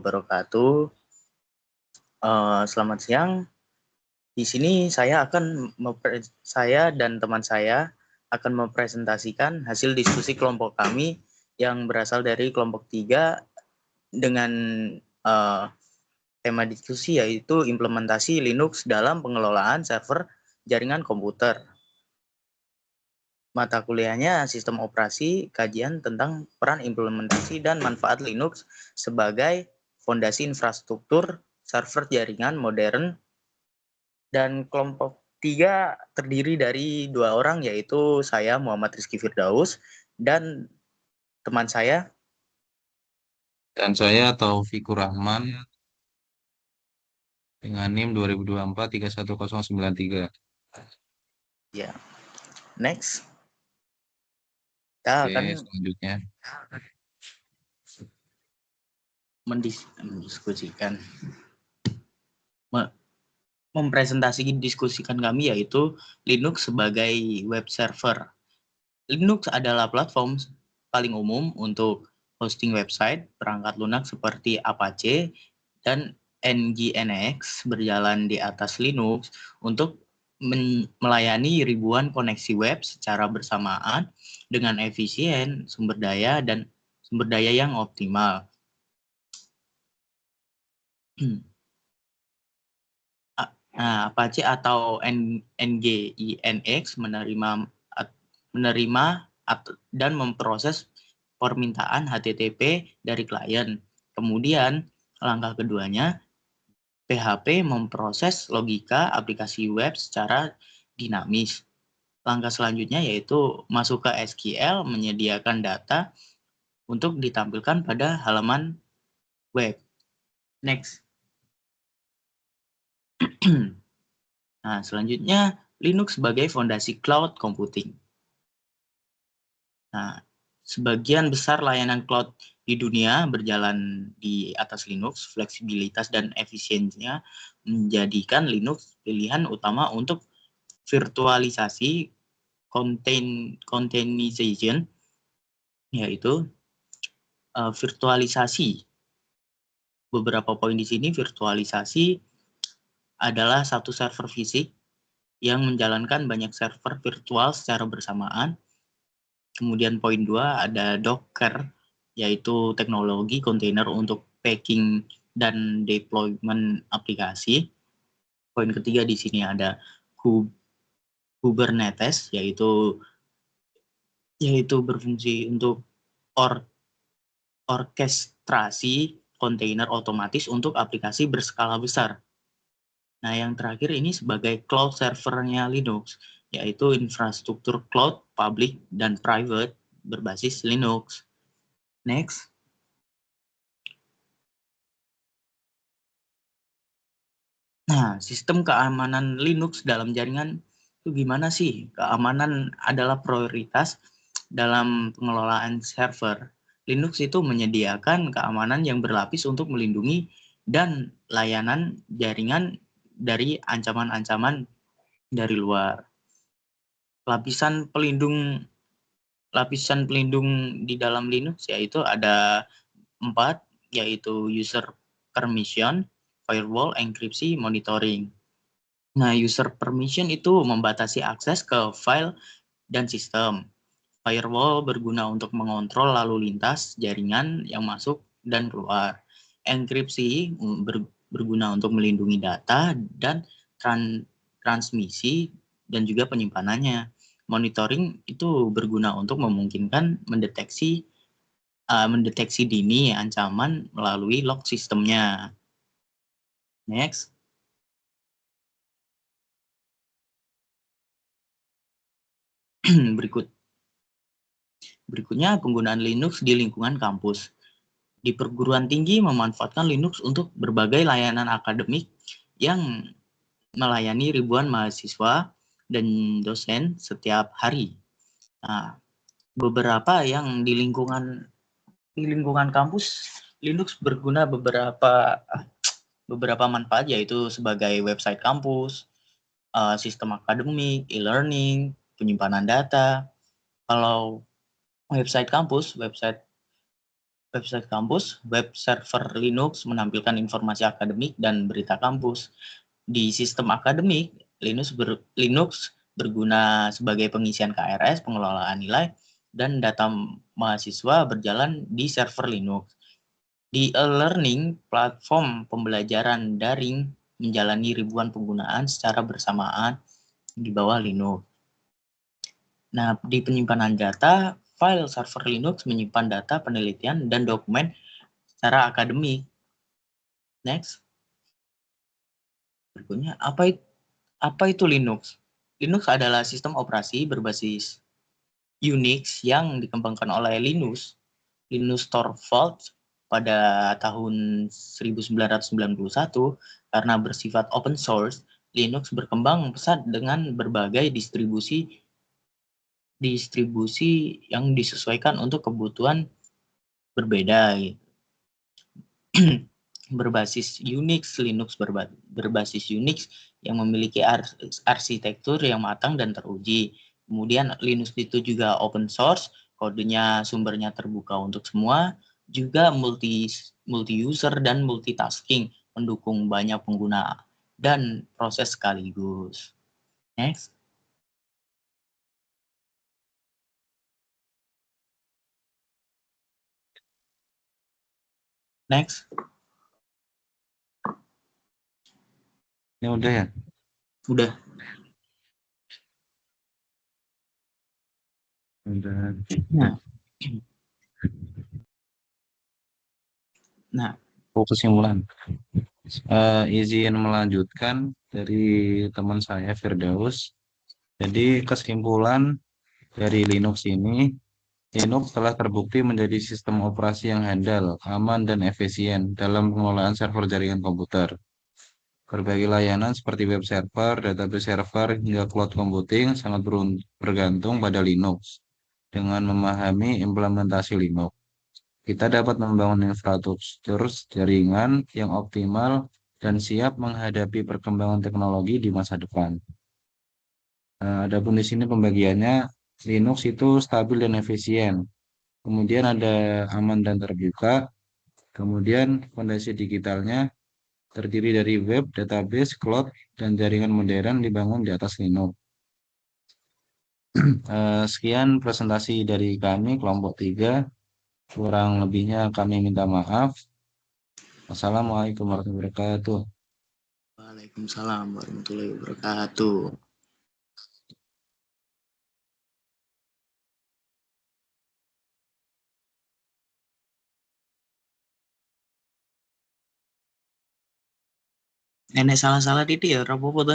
wabarakatuh. Selamat siang. Di sini saya dan teman saya akan mempresentasikan hasil diskusi kelompok kami yang berasal dari kelompok 3 dengan tema diskusi yaitu implementasi Linux dalam pengelolaan server jaringan komputer. Mata kuliahnya sistem operasi, kajian tentang peran implementasi dan manfaat Linux sebagai fondasi infrastruktur server jaringan modern, dan kelompok 3 terdiri dari 2 orang yaitu saya Muhammad Rizky Firdaus dan teman saya. Dan saya Taufikur Rahman dengan NIM 2024-31093. Ya, next. Kita Oke, akan selanjutnya. mendiskusikan diskusikan kami yaitu Linux sebagai web server. Linux adalah platform paling umum untuk hosting website perangkat lunak seperti Apache dan Nginx berjalan di atas Linux untuk melayani ribuan koneksi web secara bersamaan dengan efisien, sumber daya yang optimal. Apache atau Nginx menerima dan memproses permintaan HTTP dari klien. Kemudian langkah keduanya, PHP memproses logika aplikasi web secara dinamis. Langkah selanjutnya yaitu masuk ke SQL, menyediakan data untuk ditampilkan pada halaman web. Next. Nah, selanjutnya Linux sebagai fondasi cloud computing. Nah, sebagian besar layanan cloud di dunia berjalan di atas Linux. Fleksibilitas dan efisiensinya menjadikan Linux pilihan utama untuk virtualisasi containerization, yaitu virtualisasi. Beberapa poin di sini, virtualisasi adalah satu server fisik yang menjalankan banyak server virtual secara bersamaan. Kemudian poin 2 ada Docker, yaitu teknologi kontainer untuk packing dan deployment aplikasi. Poin ketiga di sini ada Kubernetes, yaitu berfungsi untuk orkestrasi kontainer otomatis untuk aplikasi berskala besar. Nah, yang terakhir ini sebagai cloud servernya Linux, yaitu infrastruktur cloud public dan private berbasis Linux. Next. Nah, sistem keamanan Linux dalam jaringan itu gimana sih? Keamanan adalah prioritas dalam pengelolaan server. Linux itu menyediakan keamanan yang berlapis untuk melindungi dan layanan jaringan dari ancaman-ancaman dari luar. Lapisan pelindung di dalam Linux yaitu ada 4, yaitu user permission, firewall, enkripsi, monitoring. Nah, user permission itu membatasi akses ke file dan sistem. Firewall berguna untuk mengontrol lalu lintas jaringan yang masuk dan keluar. Enkripsi berguna untuk melindungi data dan transmisi dan juga penyimpanannya. Monitoring itu berguna untuk memungkinkan mendeteksi dini ancaman melalui log sistemnya. Next. Berikutnya penggunaan Linux di lingkungan kampus. Di perguruan tinggi memanfaatkan Linux untuk berbagai layanan akademik yang melayani ribuan mahasiswa dan dosen setiap hari. Nah, beberapa yang di lingkungan kampus, Linux berguna beberapa manfaat, yaitu sebagai website kampus, sistem akademik, e-learning, penyimpanan data. Kalau website kampus, website Website kampus, web server Linux menampilkan informasi akademik dan berita kampus. Di sistem akademik, Linux berguna sebagai pengisian KRS, pengelolaan nilai, dan data mahasiswa berjalan di server Linux. Di e-learning, platform pembelajaran daring menjalani ribuan penggunaan secara bersamaan di bawah Linux. Nah, di penyimpanan data, file server Linux menyimpan data penelitian dan dokumen secara akademik. Next. Berikutnya, apa itu Linux? Linux adalah sistem operasi berbasis Unix yang dikembangkan oleh Linus Torvalds pada tahun 1991. Karena bersifat open source, Linux berkembang pesat dengan berbagai distribusi yang disesuaikan untuk kebutuhan berbeda. Berbasis Unix, Linux berbasis Unix yang memiliki arsitektur yang matang dan teruji. Kemudian Linux itu juga open source, kodenya sumbernya terbuka untuk semua, juga multi user dan multitasking, mendukung banyak pengguna dan proses sekaligus. Next. Next. Ini udah ya? Udah. Udah. Nah, Kesimpulan. Izin melanjutkan dari teman saya Firdaus. Jadi kesimpulan dari Linux ini, Linux telah terbukti menjadi sistem operasi yang handal, aman, dan efisien dalam pengelolaan server jaringan komputer. Berbagai layanan seperti web server, database server, hingga cloud computing sangat bergantung pada Linux. Dengan memahami implementasi Linux, kita dapat membangun infrastruktur jaringan yang optimal dan siap menghadapi perkembangan teknologi di masa depan. Adapun di sini pembagiannya, Linux itu stabil dan efisien. Kemudian ada aman dan terbuka. Kemudian fondasi digitalnya terdiri dari web, database, cloud, dan jaringan modern dibangun di atas Linux. Sekian presentasi dari kami, kelompok 3. Kurang lebihnya kami minta maaf. Wassalamualaikum warahmatullahi wabarakatuh. Waalaikumsalam warahmatullahi wabarakatuh. Nenek salah-salah titik ya, rapopo